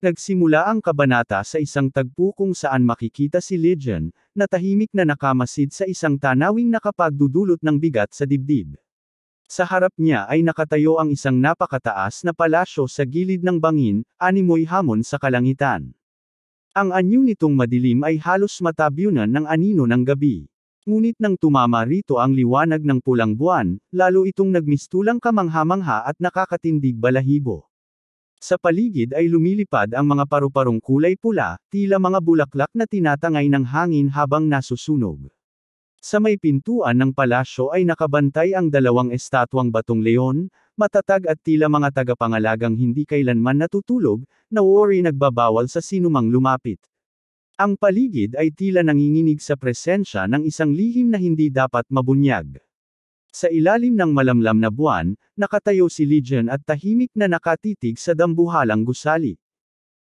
Nagsimula ang kabanata sa isang tagpo kung saan makikita si Legion, na tahimik na nakamasid sa isang tanawing nakapagdudulot ng bigat sa dibdib. Sa harap niya ay nakatayo ang isang napakataas na palasyo sa gilid ng bangin, animoy hamon sa kalangitan. Ang anyo nitong madilim ay halos matabyunan ng anino ng gabi. Ngunit nang tumama rito ang liwanag ng pulang buwan, lalo itong nagmistulang kamangha-mangha at nakakatindig balahibo. Sa paligid ay lumilipad ang mga paru-parong kulay pula, tila mga bulaklak na tinatangay ng hangin habang nasusunog. Sa may pintuan ng palasyo ay nakabantay ang dalawang estatwang batong leon, matatag at tila mga tagapangalagang hindi kailanman natutulog, na worry nagbabawal sa sinumang lumapit. Ang paligid ay tila nanginginig sa presensya ng isang lihim na hindi dapat mabunyag. Sa ilalim ng malamlam na buwan, nakatayo si Legion at tahimik na nakatitig sa dambuhalang gusali.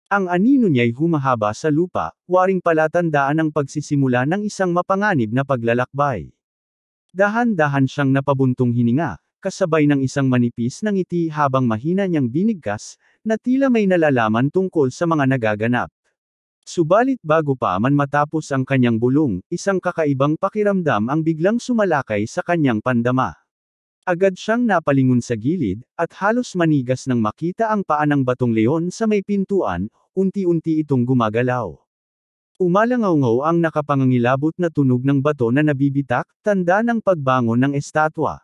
Ang anino niya'y humahaba sa lupa, waring palatandaan ang pagsisimula ng isang mapanganib na paglalakbay. Dahan-dahan siyang napabuntong hininga, kasabay ng isang manipis na ngiti habang mahina niyang binigkas, na tila may nalalaman tungkol sa mga nagaganap. Subalit bago pa man matapos ang kanyang bulong, isang kakaibang pakiramdam ang biglang sumalakay sa kanyang pandama. Agad siyang napalingon sa gilid, at halos manigas nang makita ang paa ng batong leon sa may pintuan, unti-unti itong gumagalaw. Umalangaw-ngaw ang nakapangangilabot na tunog ng bato na nabibitak, tanda ng pagbangon ng estatwa.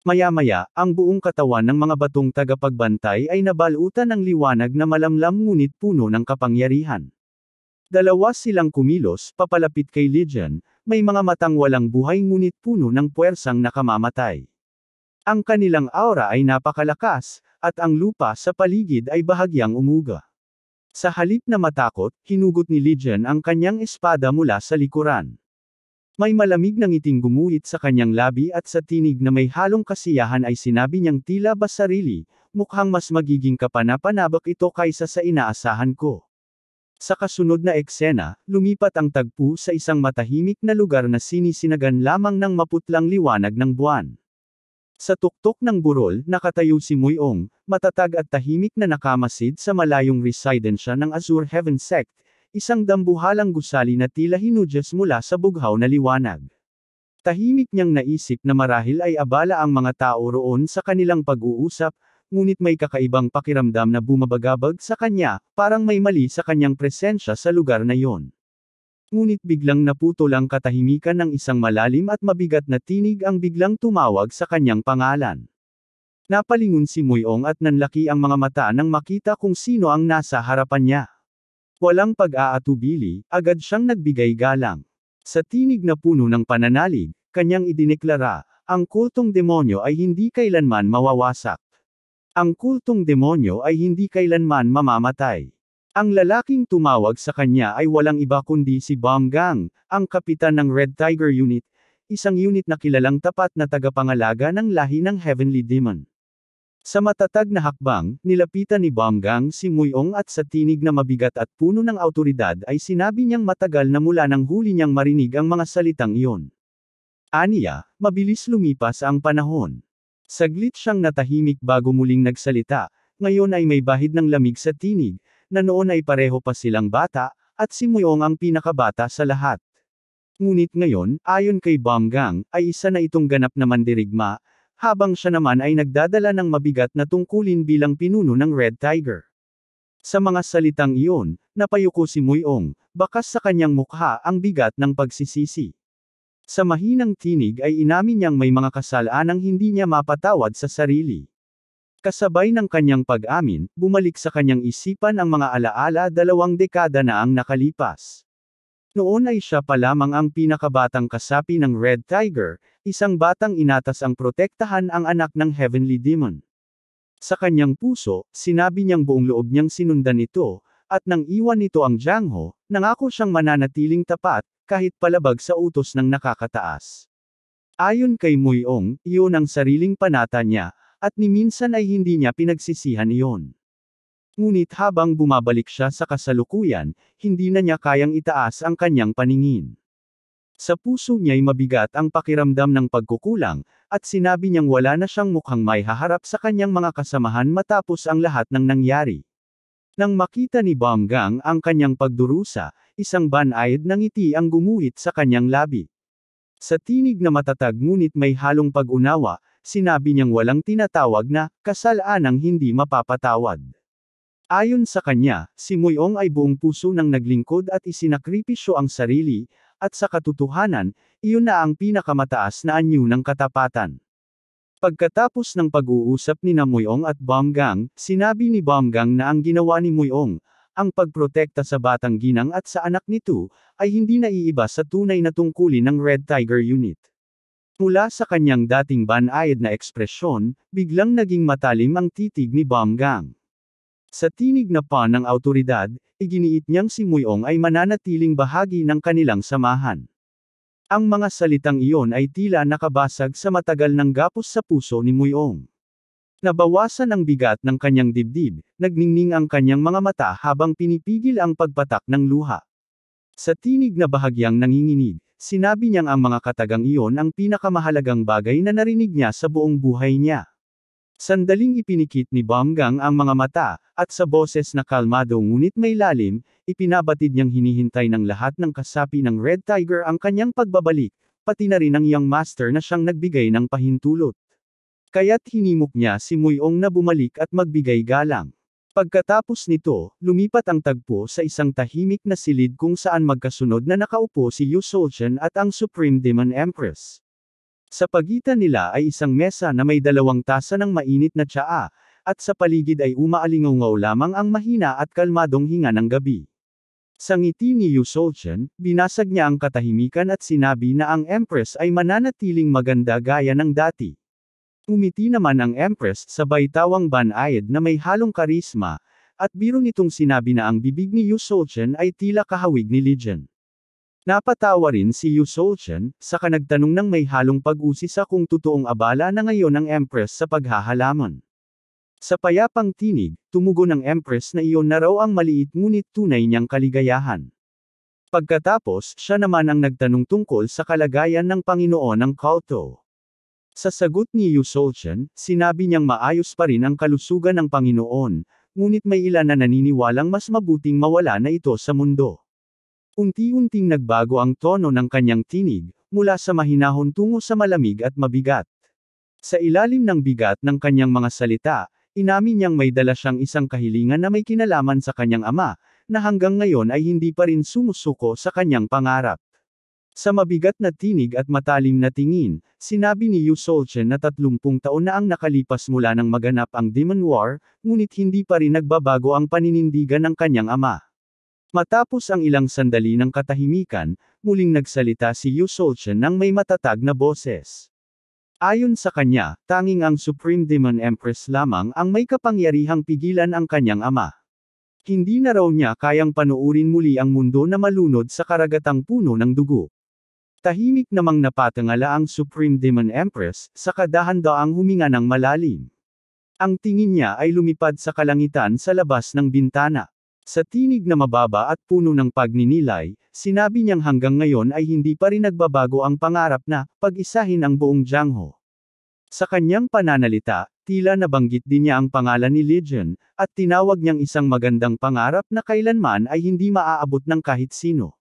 Maya-maya, ang buong katawan ng mga batong tagapagbantay ay nabalutan ng liwanag na malamlam ngunit puno ng kapangyarihan. Dalawa silang kumilos, papalapit kay Legion, may mga matang walang buhay ngunit puno ng puwersang nakamamatay. Ang kanilang aura ay napakalakas, at ang lupa sa paligid ay bahagyang umuga. Sa halip na matakot, hinugot ni Legion ang kanyang espada mula sa likuran. May malamig na ngiting gumuhit sa kanyang labi at sa tinig na may halong kasiyahan ay sinabi niyang tila ba sarili, mukhang mas magiging kapanapanabak ito kaysa sa inaasahan ko. Sa kasunod na eksena, lumipat ang tagpo sa isang matahimik na lugar na sinisinagan lamang ng maputlang liwanag ng buwan. Sa tuktok ng burol, nakatayo si Muiong, matatag at tahimik na nakamasid sa malayong residensya ng Azure Heaven Sect, isang dambuhalang gusali na tila hinudyas mula sa bughaw na liwanag. Tahimik niyang naisip na marahil ay abala ang mga tao roon sa kanilang pag-uusap, ngunit may kakaibang pakiramdam na bumabagabag sa kanya, parang may mali sa kanyang presensya sa lugar na iyon. Ngunit biglang naputol ang katahimikan ng isang malalim at mabigat na tinig ang biglang tumawag sa kanyang pangalan. Napalingon si Muiong at nanlaki ang mga mata nang makita kung sino ang nasa harapan niya. Walang pag-aatubili, agad siyang nagbigay galang. Sa tinig na puno ng pananalig, kanyang idineklara, ang kultong demonyo ay hindi kailanman mawawasak. Ang kultong demonyo ay hindi kailanman mamamatay. Ang lalaking tumawag sa kanya ay walang iba kundi si Bomgang, ang kapitan ng Red Tiger Unit, isang unit na kilalang tapat na tagapangalaga ng lahi ng Heavenly Demon. Sa matatag na hakbang, nilapitan ni Bomgang si Muiong at sa tinig na mabigat at puno ng awtoridad ay sinabi niyang matagal na mula nang huli niyang marinig ang mga salitang iyon. Aniya, mabilis lumipas ang panahon. Saglit siyang natahimik bago muling nagsalita, ngayon ay may bahid ng lamig sa tinig, na noon ay pareho pa silang bata, at si Muiong ang pinakabata sa lahat. Ngunit ngayon, ayon kay Bomgang, ay isa na itong ganap na mandirigma, habang siya naman ay nagdadala ng mabigat na tungkulin bilang pinuno ng Red Tiger. Sa mga salitang iyon, napayuko si Muiong, bakas sa kanyang mukha ang bigat ng pagsisisi. Sa mahinang tinig ay inamin niyang may mga kasalanang hindi niya mapatawad sa sarili. Kasabay ng kanyang pag-amin, bumalik sa kanyang isipan ang mga alaala 2 dekada na ang nakalipas. Noon ay siya pa lamang ang pinakabatang kasapi ng Red Tiger, isang batang inatas ang protektahan ang anak ng Heavenly Demon. Sa kanyang puso, sinabi niyang buong loob niyang sinundan ito, at nang iwan nito ang Jiangho, nangako siyang mananatiling tapat, kahit palabag sa utos ng nakakataas. Ayon kay Muiong, iyon ang sariling panata niya, at ni minsan ay hindi niya pinagsisihan iyon. Ngunit habang bumabalik siya sa kasalukuyan, hindi na niya kayang itaas ang kanyang paningin. Sa puso niya'y mabigat ang pakiramdam ng pagkukulang, at sinabi niyang wala na siyang mukhang may haharap sa kanyang mga kasamahan matapos ang lahat ng nangyari. Nang makita ni Bamgang ang kanyang pagdurusa, isang banayad na ngiti ang gumuhit sa kanyang labi. Sa tinig na matatag ngunit may halong pag-unawa, sinabi niyang walang tinatawag na kasalaanang hindi mapapatawad. Ayon sa kanya, si Muiong ay buong puso nang naglingkod at isinakripisyo ang sarili, at sa katotohanan, iyon na ang pinakamataas na anyo ng katapatan. Pagkatapos ng pag-uusap ni Muiong at Bamgang, sinabi ni Bamgang na ang ginawa ni Muiong, ang pagprotekta sa batang ginang at sa anak nito, ay hindi naiiba sa tunay na tungkulin ng Red Tiger Unit. Mula sa kanyang dating banayad na ekspresyon, biglang naging matalim ang titig ni Bamgang. Sa tinig na pa ng awtoridad, iginiit niyang si Muiong ay mananatiling bahagi ng kanilang samahan. Ang mga salitang iyon ay tila nakabasag sa matagal ng gapos sa puso ni Muiong. Nabawasan ang bigat ng kanyang dibdib, nagningning ang kanyang mga mata habang pinipigil ang pagpatak ng luha. Sa tinig na bahagyang nanginginig, sinabi niyang ang mga katagang iyon ang pinakamahalagang bagay na narinig niya sa buong buhay niya. Sandaling ipinikit ni Bamgang ang mga mata, at sa boses na kalmado ngunit may lalim, ipinabatid niyang hinihintay ng lahat ng kasapi ng Red Tiger ang kanyang pagbabalik, pati na rin ang young master na siyang nagbigay ng pahintulot. Kaya't hinimok niya si Muiong na bumalik at magbigay galang. Pagkatapos nito, lumipat ang tagpo sa isang tahimik na silid kung saan magkasunod na nakaupo si Yu Solchen at ang Supreme Demon Empress. Sa pagitan nila ay isang mesa na may 2 tasa ng mainit na tsaa, at sa paligid ay umaalingaw lamang ang mahina at kalmadong hinga ng gabi. Sa ngiti ni Yu Solchen, binasag niya ang katahimikan at sinabi na ang Empress ay mananatiling maganda gaya ng dati. Umiti naman ang Empress sa baitawang banayad na may halong karisma, at biro nitong sinabi na ang bibig ni Yu Solchen ay tila kahawig ni Lijian. Napatawa rin si Yu Solchen, saka nagtanong ng may halong pag-usisa kung totoong abala na ngayon ang Empress sa paghahalaman. Sa payapang tinig, tumugon ng Empress na iyon na raw ang maliit ngunit tunay niyang kaligayahan. Pagkatapos, siya naman ang nagtanong tungkol sa kalagayan ng Panginoon ng Kaoto. Sa sagot ni Yu Solchen, sinabi niyang maayos pa rin ang kalusugan ng Panginoon, ngunit may ilan na naniniwalang mas mabuting mawala na ito sa mundo. Unti-unting nagbago ang tono ng kanyang tinig, mula sa mahinahon tungo sa malamig at mabigat. Sa ilalim ng bigat ng kanyang mga salita, inamin niyang may dala siyang isang kahilingan na may kinalaman sa kanyang ama, na hanggang ngayon ay hindi pa rin sumusuko sa kanyang pangarap. Sa mabigat na tinig at matalim na tingin, sinabi ni Yu Solchen na 30 taon na ang nakalipas mula nang maganap ang Demon War, ngunit hindi pa rin nagbabago ang paninindigan ng kanyang ama. Matapos ang ilang sandali ng katahimikan, muling nagsalita si Yu Solchen ng may matatag na boses. Ayon sa kanya, tanging ang Supreme Demon Empress lamang ang may kapangyarihang pigilan ang kanyang ama. Hindi na raw niya kayang panuurin muli ang mundo na malunod sa karagatang puno ng dugo. Tahimik namang napatangala ang Supreme Demon Empress, saka dahan-daang huminga ng malalim. Ang tingin niya ay lumipad sa kalangitan sa labas ng bintana. Sa tinig na mababa at puno ng pagninilay, sinabi niyang hanggang ngayon ay hindi pa rin nagbabago ang pangarap na pag-isahin ang buong Jiangho. Sa kanyang pananalita, tila nabanggit din niya ang pangalan ni Lijian, at tinawag niyang isang magandang pangarap na kailanman ay hindi maaabot ng kahit sino.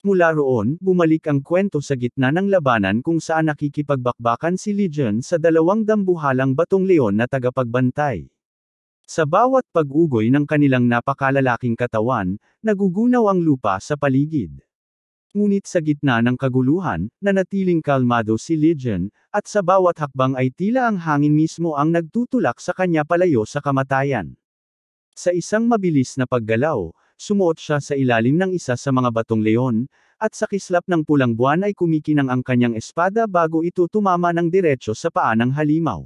Mula roon, bumalik ang kwento sa gitna ng labanan kung saan nakikipagbakbakan si Lijian sa 2 dambuhalang batong leon na tagapagbantay. Sa bawat pag-ugoy ng kanilang napakalalaking katawan, nagugunaw ang lupa sa paligid. Ngunit sa gitna ng kaguluhan, nanatiling kalmado si Lijian, at sa bawat hakbang ay tila ang hangin mismo ang nagtutulak sa kanya palayo sa kamatayan. Sa isang mabilis na paggalaw, sumuot siya sa ilalim ng isa sa mga batong leon, at sa kislap ng pulang buwan ay kumikinang ang kanyang espada bago ito tumama ng diretso sa paa ng halimaw.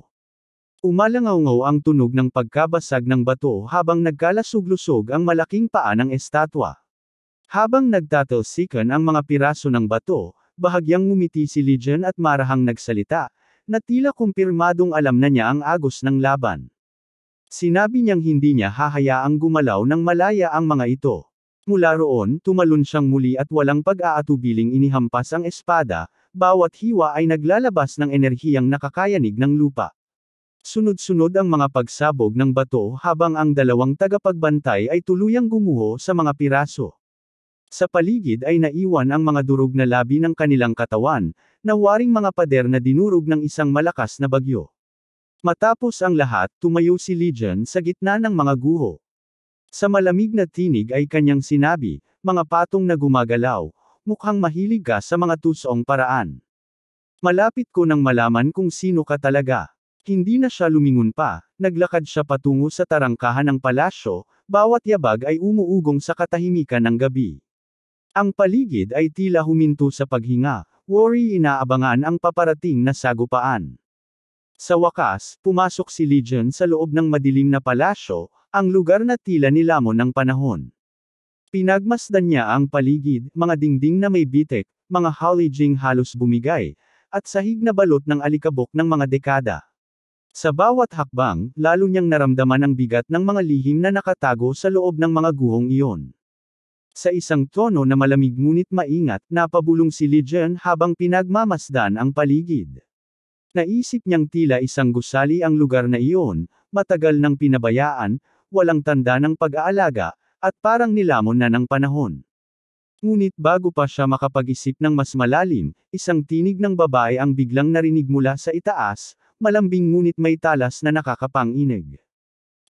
Umalangaw-ngaw ang tunog ng pagkabasag ng bato habang nagkalasug-lusog ang malaking paa ng estatwa. Habang nagtatalsikan ang mga piraso ng bato, bahagyang ngumiti si Lijian at marahang nagsalita, na tila kumpirmadong alam na niya ang agos ng laban. Sinabi niyang hindi niya hahayaang gumalaw ng malaya ang mga ito. Mula roon, tumalon siyang muli at walang pag-aatubiling inihampas ang espada, bawat hiwa ay naglalabas ng enerhiyang nakakayanig ng lupa. Sunod-sunod ang mga pagsabog ng bato habang ang dalawang tagapagbantay ay tuluyang gumuho sa mga piraso. Sa paligid ay naiwan ang mga durog na labi ng kanilang katawan, na waring mga pader na dinurog ng isang malakas na bagyo. Matapos ang lahat, tumayo si Legion sa gitna ng mga guho. Sa malamig na tinig ay kanyang sinabi, "Mga patong na gumagalaw, mukhang mahilig ka sa mga tusong paraan. Malapit ko nang malaman kung sino ka talaga." Hindi na siya lumingon pa, naglakad siya patungo sa tarangkahan ng palasyo, bawat yabag ay umuugong sa katahimikan ng gabi. Ang paligid ay tila huminto sa paghinga, worry inaabangan ang paparating na sagupaan. Sa wakas, pumasok si Legion sa loob ng madilim na palasyo, ang lugar na tila nilamon ng panahon. Pinagmasdan niya ang paligid, mga dingding na may bitek, mga haliging halos bumigay, at sahig na balot ng alikabok ng mga dekada. Sa bawat hakbang, lalo niyang naramdaman ang bigat ng mga lihim na nakatago sa loob ng mga guhong iyon. Sa isang tono na malamig ngunit maingat, napabulong si Legion habang pinagmamasdan ang paligid. Naisip niyang tila isang gusali ang lugar na iyon, matagal nang pinabayaan, walang tanda ng pag-aalaga, at parang nilamon na ng panahon. Ngunit bago pa siya makapag-isip ng mas malalim, isang tinig ng babae ang biglang narinig mula sa itaas, malambing ngunit may talas na nakakapanginig.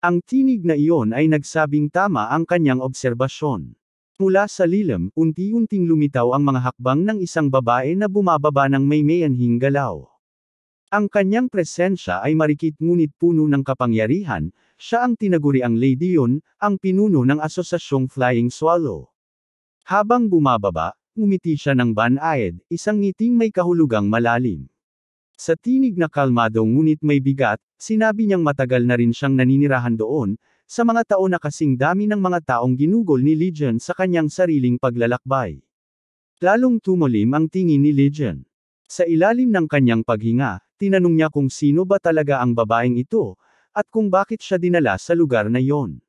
Ang tinig na iyon ay nagsabing tama ang kanyang obserbasyon. Mula sa lilim, unti-unting lumitaw ang mga hakbang ng isang babae na bumababa ng may mayanhing galaw. Ang kanyang presensya ay marikit ngunit puno ng kapangyarihan, siya ang tinaguriang Lady Yun, ang pinuno ng asosasyong Flying Swallow. Habang bumababa, ngumiti siya ng banayad, isang ngiting may kahulugang malalim. Sa tinig na kalmado ngunit may bigat, sinabi niyang matagal na rin siyang naninirahan doon, sa mga taon na kasing dami ng mga taong ginugol ni Legion sa kanyang sariling paglalakbay. Lalong tumolim ang tingin ni Legion. Sa ilalim ng kanyang paghinga, tinanong niya kung sino ba talaga ang babaeng ito, at kung bakit siya dinala sa lugar na iyon.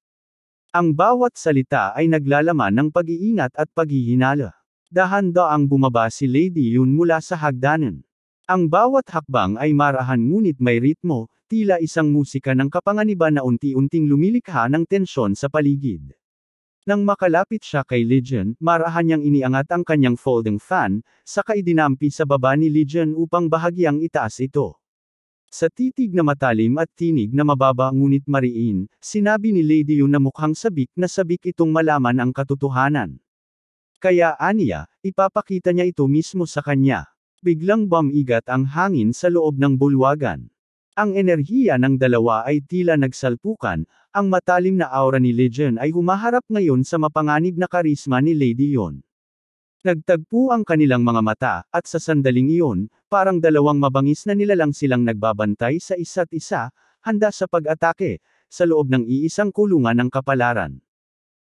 Ang bawat salita ay naglalaman ng pag-iingat at paghihinala. Dahan-daang bumaba si Lady Yun mula sa hagdanan. Ang bawat hakbang ay marahan ngunit may ritmo, tila isang musika ng kapanganiban na unti-unting lumilikha ng tensyon sa paligid. Nang makalapit siya kay Legion, marahan niyang iniangat ang kanyang folding fan, saka idinampi sa baba ni Legion upang bahagyang itaas ito. Sa titig na matalim at tinig na mababa ngunit mariin, sinabi ni Lady Yun na mukhang sabik na sabik itong malaman ang katotohanan. Kaya aniya, ipapakita niya ito mismo sa kanya. Biglang bumigat ang hangin sa loob ng bulwagan. Ang enerhiya ng dalawa ay tila nagsalpukan, ang matalim na aura ni Legion ay humaharap ngayon sa mapanganib na karisma ni Lady Yun. Nagtagpo ang kanilang mga mata, at sa sandaling iyon, parang dalawang mabangis na nilalang silang nagbabantay sa isa't isa, handa sa pag-atake, sa loob ng iisang kulungan ng kapalaran.